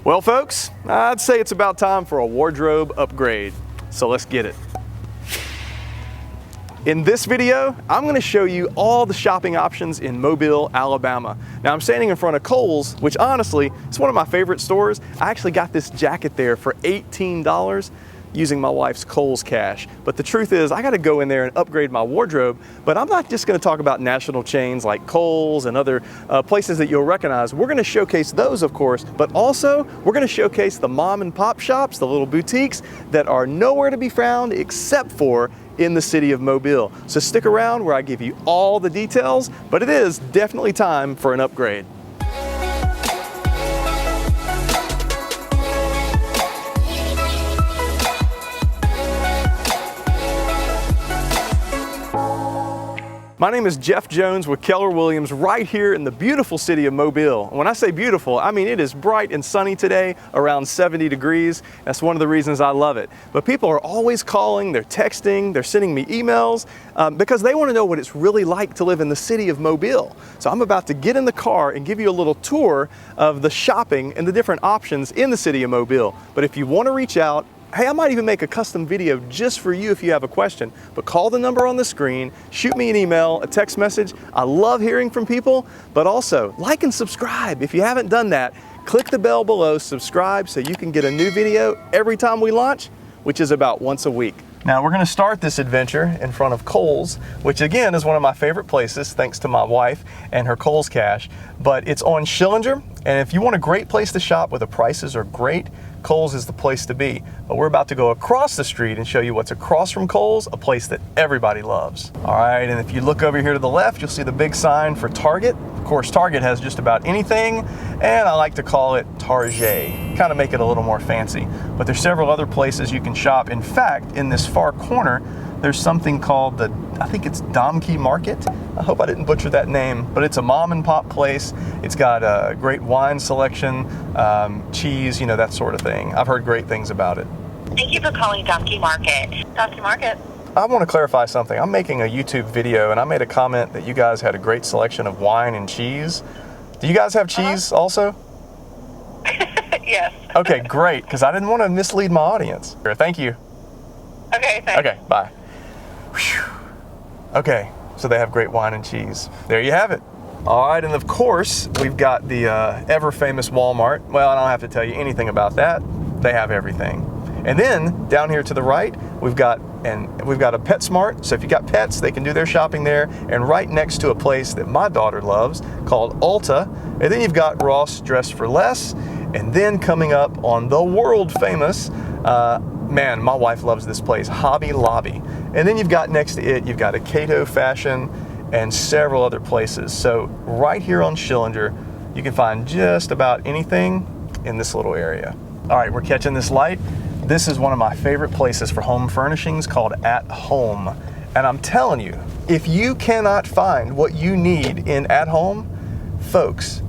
Well folks, I'd say it's about time for a wardrobe upgrade, so let's get it. In this video, I'm going to show you all the shopping options in Mobile, Alabama. Now I'm standing in front of Kohl's, which honestly is one of my favorite stores. I actually got this jacket there for $18 using my wife's Kohl's cash. But the truth is, I got to go in there and upgrade my wardrobe. But I'm not just going to talk about national chains like Kohl's and other places that you'll recognize. We're going to showcase those, of course, but also we're going to showcase the mom and pop shops, the little boutiques that are nowhere to be found except for in the city of Mobile. So stick around where I give you all the details, but it is definitely time for an upgrade. My name is Jeff Jones with Keller Williams right here in the beautiful city of Mobile. When I say beautiful, I mean it is bright and sunny today, around 70 degrees. That's one of the reasons I love it. But people are always calling, they're texting, they're sending me emails because they want to know what it's really like to live in the city of Mobile. So I'm about to get in the car and give you a little tour of the shopping and the different options in the city of Mobile. But if you want to reach out, hey, I might even make a custom video just for you if you have a question, but call the number on the screen, shoot me an email, a text message. I love hearing from people, but also like and subscribe. If you haven't done that, click the bell below, subscribe so you can get a new video every time we launch, which is about once a week. Now we're going to start this adventure in front of Kohl's, which again is one of my favorite places thanks to my wife and her Kohl's cash, but it's on Schillinger, and if you want a great place to shop where the prices are great, Kohl's is the place to be. But we're about to go across the street and show you what's across from Kohl's, a place that everybody loves. All right, and if you look over here to the left, you'll see the big sign for Target. Of course, Target has just about anything, and I like to call it Target, kind of make it a little more fancy. But there's several other places you can shop. In fact, in this far corner, there's something called I think it's Donkey Market. I hope I didn't butcher that name, but it's a mom and pop place. It's got a great wine selection, cheese, you know, that sort of thing. I've heard great things about it. Thank you for calling Donkey Market. Donkey Market. I want to clarify something. I'm making a YouTube video and I made a comment that you guys had a great selection of wine and cheese. Do you guys have cheese also? Yes. Okay, great, because I didn't want to mislead my audience. Thank you. Okay, thanks. Okay, bye. Whew. Okay, so they have great wine and cheese. There you have it. All right, and of course, we've got the ever-famous Walmart. Well, I don't have to tell you anything about that. They have everything. And then, down here to the right, we've got a PetSmart. So if you got pets, they can do their shopping there. And right next to a place that my daughter loves called Ulta. And then you've got Ross Dress for Less. And then coming up on the world-famous, man, my wife loves this place, Hobby Lobby. And then you've got next to it, you've got a Cato Fashion and several other places. So right here on Schillinger, you can find just about anything in this little area. All right, we're catching this light. This is one of my favorite places for home furnishings called At Home. And I'm telling you, if you cannot find what you need in At Home, folks,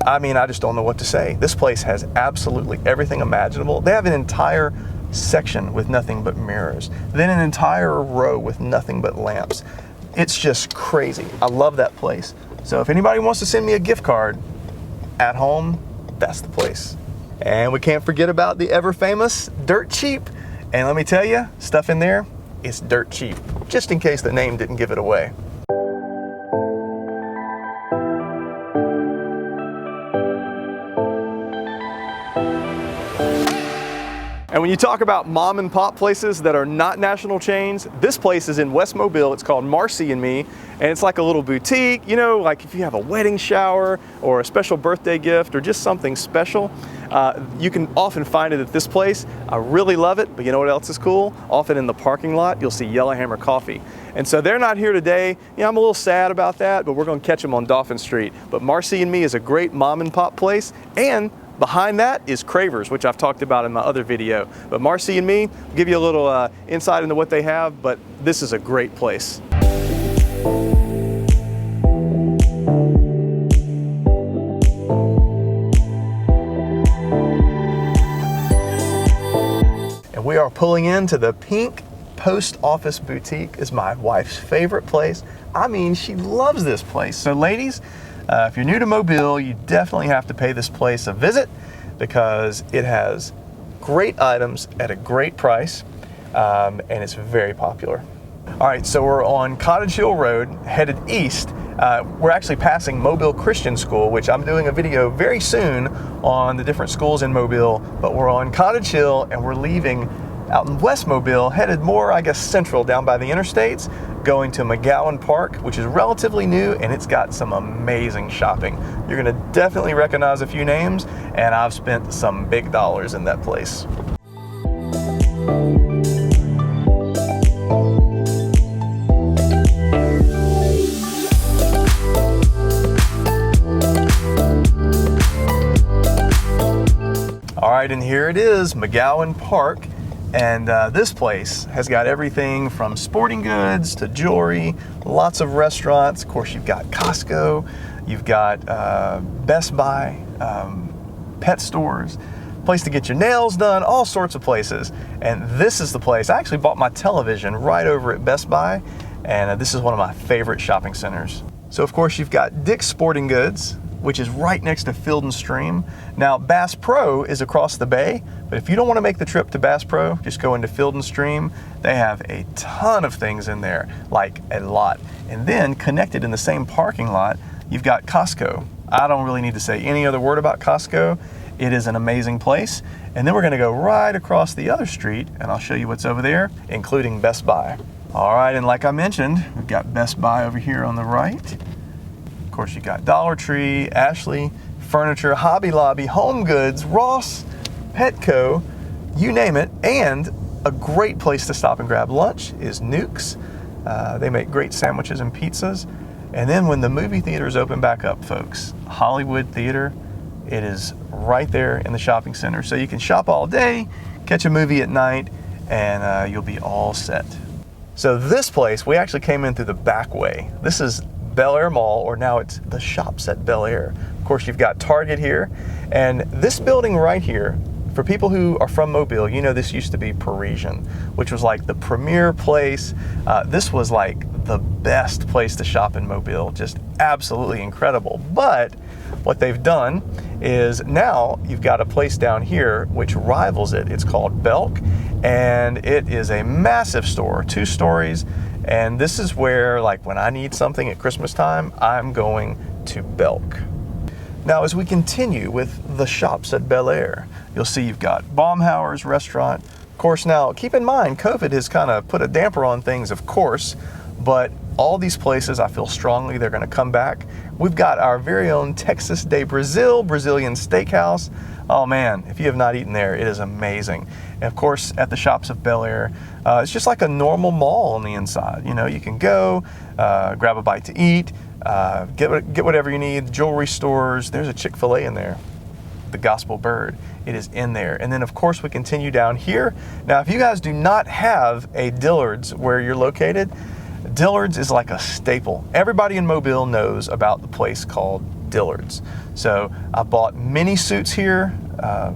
I mean, I just don't know what to say. This place has absolutely everything imaginable. They have an entire section with nothing but mirrors, then an entire row with nothing but lamps. It's just crazy. I love that place. So if anybody wants to send me a gift card, At Home, that's the place. And we can't forget about the ever famous Dirt Cheap. And let me tell you, stuff in there, it's dirt cheap, just in case the name didn't give it away. And when you talk about mom and pop places that are not national chains, this place is in West Mobile. It's called Marcy and Me, and it's like a little boutique, you know, like if you have a wedding shower or a special birthday gift or just something special, you can often find it at this place. I really love it, but you know what else is cool? Often in the parking lot, you'll see Yellowhammer Coffee. And so they're not here today. You know, I'm a little sad about that, but we're gonna catch them on Dauphin Street. But Marcy and Me is a great mom and pop place, and behind that is Craver's, which I've talked about in my other video. But Marcy and Me, will give you a little insight into what they have, but this is a great place. And we are pulling into the pink Post Office Boutique. Is my wife's favorite place. I mean, she loves this place. So ladies, if you're new to Mobile, you definitely have to pay this place a visit. because it has great items at a great price, and it's very popular. All right, so we're on Cottage Hill Road, headed east. We're actually passing Mobile Christian School, which I'm doing a video very soon on the different schools in Mobile, but we're on Cottage Hill and we're leaving out in West Mobile, headed more, I guess, central down by the interstates, going to Mcgowan Park, which is relatively new and it's got some amazing shopping. You're gonna definitely recognize a few names, and I've spent some big dollars in that place. All right, and here it is, Mcgowan Park. And this place has got everything from sporting goods to jewelry, lots of restaurants. Of course, you've got Costco, you've got Best Buy, pet stores, place to get your nails done, all sorts of places. And this is the place. I actually bought my television right over at Best Buy, and this is one of my favorite shopping centers. So of course, you've got Dick's Sporting Goods, which is right next to Field & Stream. Now, Bass Pro is across the bay, but if you don't want to make the trip to Bass Pro, just go into Field & Stream. They have a ton of things in there, like a lot. And then connected in the same parking lot, you've got Costco. I don't really need to say any other word about Costco. It is an amazing place. And then we're gonna go right across the other street, and I'll show you what's over there, including Best Buy. All right, and like I mentioned, we've got Best Buy over here on the right. Of course, you got Dollar Tree, Ashley, Furniture, Hobby Lobby, Home Goods, Ross, Petco, you name it. And a great place to stop and grab lunch is Nuke's. They make great sandwiches and pizzas. And then when the movie theaters open back up, folks, Hollywood Theater, it is right there in the shopping center. So you can shop all day, catch a movie at night, and you'll be all set. So this place, we actually came in through the back way. This is Bel Air Mall, or now it's the Shops at Bel Air. Of course, you've got Target here, and this building right here, for people who are from Mobile, you know this used to be Parisian, which was like the premier place. This was like the best place to shop in Mobile, just absolutely incredible. But what they've done is now you've got a place down here which rivals it. It's called Belk, and it is a massive store, 2 stories. And this is where, like, when I need something at Christmas time, I'm going to Belk. Now, as we continue with the Shops at Bel Air, you'll see you've got Baumhauer's restaurant. Of course, now, keep in mind, COVID has kind of put a damper on things, of course, but all these places, I feel strongly they're going to come back. We've got our very own Texas de Brazil, Brazilian steakhouse. Oh man, if you have not eaten there, it is amazing. And of course, at the Shops of Bel Air, it's just like a normal mall on the inside. You know, you can go, grab a bite to eat, get whatever you need, jewelry stores. There's a Chick-fil-A in there, the Gospel Bird. It is in there. And then of course we continue down here. Now, if you guys do not have a Dillards where you're located, Dillards is like a staple. Everybody in Mobile knows about the place called Dillards. So I bought many suits here,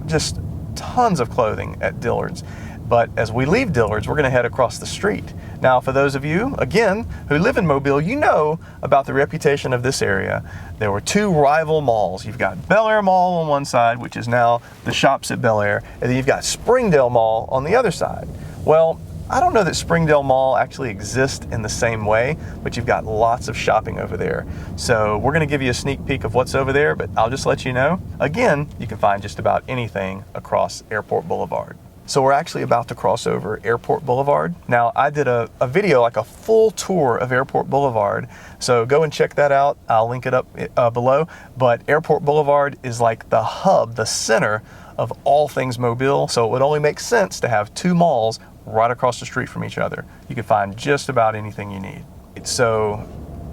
just tons of clothing at Dillards. But as we leave Dillards, we're going to head across the street. Now, for those of you, again, who live in Mobile, you know about the reputation of this area. There were 2 rival malls. You've got Bel Air Mall on one side, which is now the Shops at Bel Air, and then you've got Springdale Mall on the other side. Well, I don't know that Springdale Mall actually exists in the same way, but you've got lots of shopping over there. So we're going to give you a sneak peek of what's over there, but I'll just let you know. Again, you can find just about anything across Airport Boulevard. So we're actually about to cross over Airport Boulevard. Now, I did a video, like a full tour of Airport Boulevard. So go and check that out. I'll link it up below. But Airport Boulevard is like the hub, the center of all things Mobile. So it would only make sense to have 2 malls right across the street from each other. You can find just about anything you need. So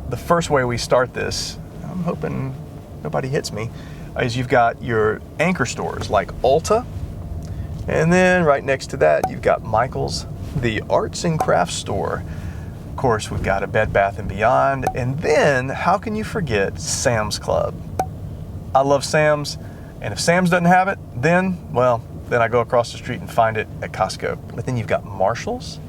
the first way we start this, I'm hoping nobody hits me, is you've got your anchor stores like Ulta, and then right next to that you've got Michael's, the arts and crafts store. Of course, we've got a Bed Bath & Beyond, and then how can you forget Sam's Club? I love Sam's, and if Sam's doesn't have it, then I go across the street and find it at Costco. But then you've got Marshall's,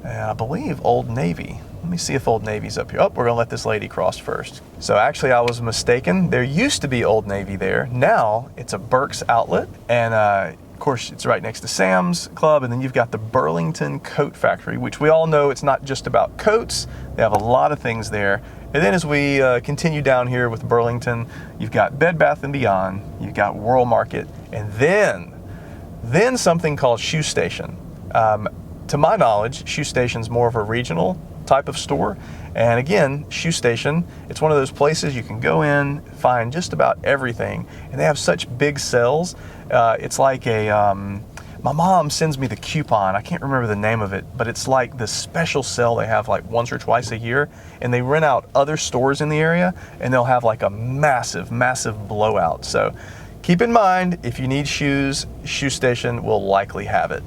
and I believe Old Navy. me see if Old Navy's up here. Oh, we're gonna let this lady cross first. So actually I was mistaken. There used to be Old Navy there. Now it's a Burke's outlet, and of course it's right next to Sam's Club, and then you've got the Burlington Coat Factory, which we all know it's not just about coats. They have a lot of things there. And then as we continue down here with Burlington, you've got Bed Bath & Beyond, you've got World Market, and then something called Shoe Station. To my knowledge, Shoe Station's more of a regional type of store. And again, Shoe Station, it's one of those places you can go in, find just about everything. And they have such big sales. It's like my mom sends me the coupon. I can't remember the name of it, but it's like this special sale they have like once or twice a year. And they rent out other stores in the area, and they'll have like a massive, massive blowout. So keep in mind, if you need shoes, Shoe Station will likely have it.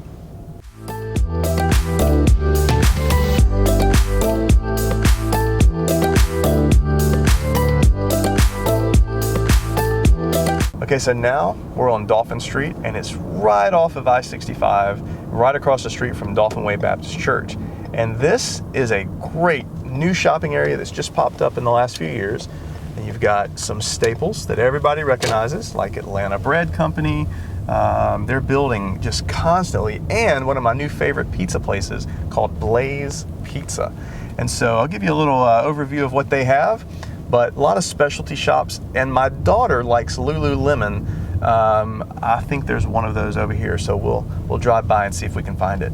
Okay, so now we're on Dauphin Street, and it's right off of I-65, right across the street from Dauphin Way Baptist Church. And this is a great new shopping area that's just popped up in the last few years. And you've got some staples that everybody recognizes, like Atlanta Bread Company. They're building just constantly, and one of my new favorite pizza places called Blaze Pizza. And so I'll give you a little overview of what they have. But a lot of specialty shops, and my daughter likes Lululemon. I think there's one of those over here, so we'll drive by and see if we can find it.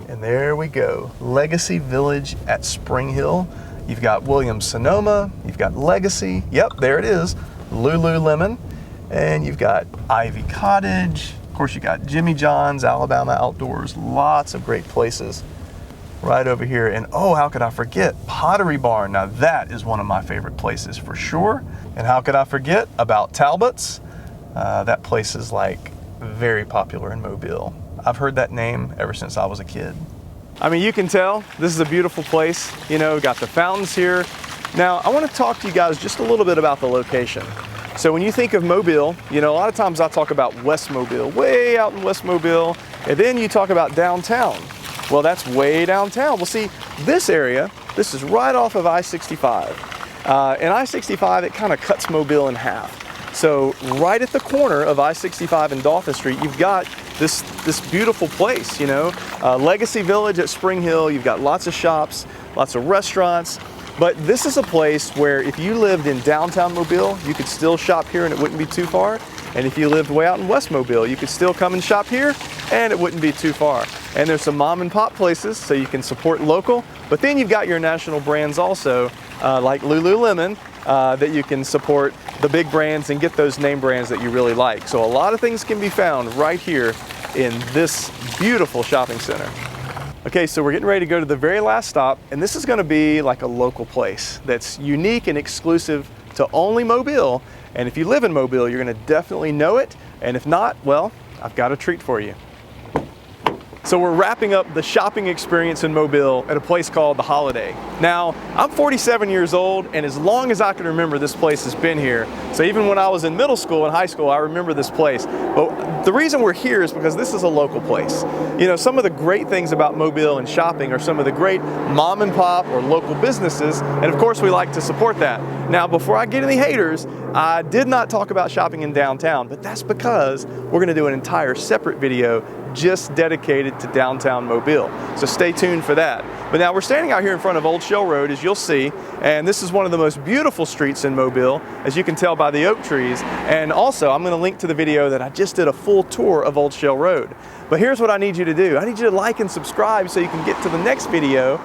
And there we go, Legacy Village at Spring Hill. You've got Williams-Sonoma, you've got Legacy, yep, there it is, Lululemon, and you've got Ivy Cottage. Of course, you got Jimmy John's, Alabama Outdoors, lots of great places right over here. And oh, how could I forget Pottery Barn? Now that is one of my favorite places for sure. And how could I forget about Talbot's? That place is like very popular in Mobile. I've heard that name ever since I was a kid. I mean, you can tell this is a beautiful place. You know, got the fountains here. Now I want to talk to you guys just a little bit about the location. So when you think of Mobile, you know, a lot of times I talk about West Mobile, way out in West Mobile, and then you talk about downtown. Well, that's way downtown. Well, see, this area, this is right off of I-65. And I-65, it kind of cuts Mobile in half. So right at the corner of I-65 and Dauphin Street, you've got this beautiful place, you know, Legacy Village at Spring Hill. You've got lots of shops, lots of restaurants. But this is a place where if you lived in downtown Mobile, you could still shop here and it wouldn't be too far. And if you lived way out in West Mobile, you could still come and shop here and it wouldn't be too far. And there's some mom and pop places so you can support local, but then you've got your national brands also, like Lululemon, that you can support the big brands and get those name brands that you really like. So a lot of things can be found right here in this beautiful shopping center. Okay, so we're getting ready to go to the very last stop, and this is going to be like a local place that's unique and exclusive to only Mobile. And if you live in Mobile, you're going to definitely know it. And if not, well, I've got a treat for you. So we're wrapping up the shopping experience in Mobile at a place called The Holiday. Now, I'm 47 years old, and as long as I can remember, this place has been here. So even when I was in middle school and high school, I remember this place. But the reason we're here is because this is a local place. You know, some of the great things about Mobile and shopping are some of the great mom and pop or local businesses, and of course we like to support that. Now, before I get any haters, I did not talk about shopping in downtown, but that's because we're gonna do an entire separate video just dedicated to downtown Mobile. So stay tuned for that. But now we're standing out here in front of Old Shell Road, as you'll see, and this is one of the most beautiful streets in Mobile, as you can tell by the oak trees. And also, I'm gonna link to the video that I just did a full tour of Old Shell Road. But here's what I need you to do. I need you to like and subscribe so you can get to the next video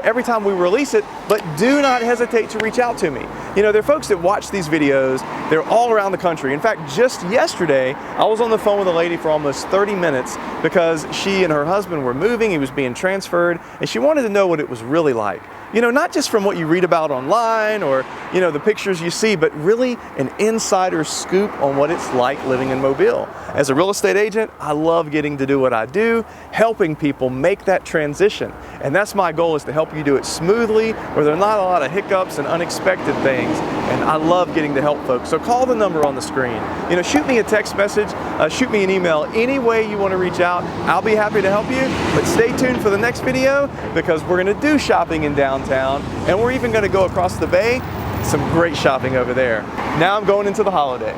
every time we release it, but do not hesitate to reach out to me. You know, there are folks that watch these videos, they're all around the country. In fact, just yesterday, I was on the phone with a lady for almost 30 minutes because she and her husband were moving, he was being transferred, and she wanted to know what it was really like. You know, not just from what you read about about online or, you know, the pictures you see, but really an insider scoop on what it's like living in Mobile. As a real estate agent, I love getting to do what I do, helping people make that transition. And that's my goal, is to help you do it smoothly, where there are not a lot of hiccups and unexpected things. And I love getting to help folks. So call the number on the screen. You know, shoot me a text message, shoot me an email, any way you want to reach out. I'll be happy to help you, but stay tuned for the next video, because we're going to do shopping in downtown, and we're even going to go across the bay. Some great shopping over there. Now I'm going into the holiday.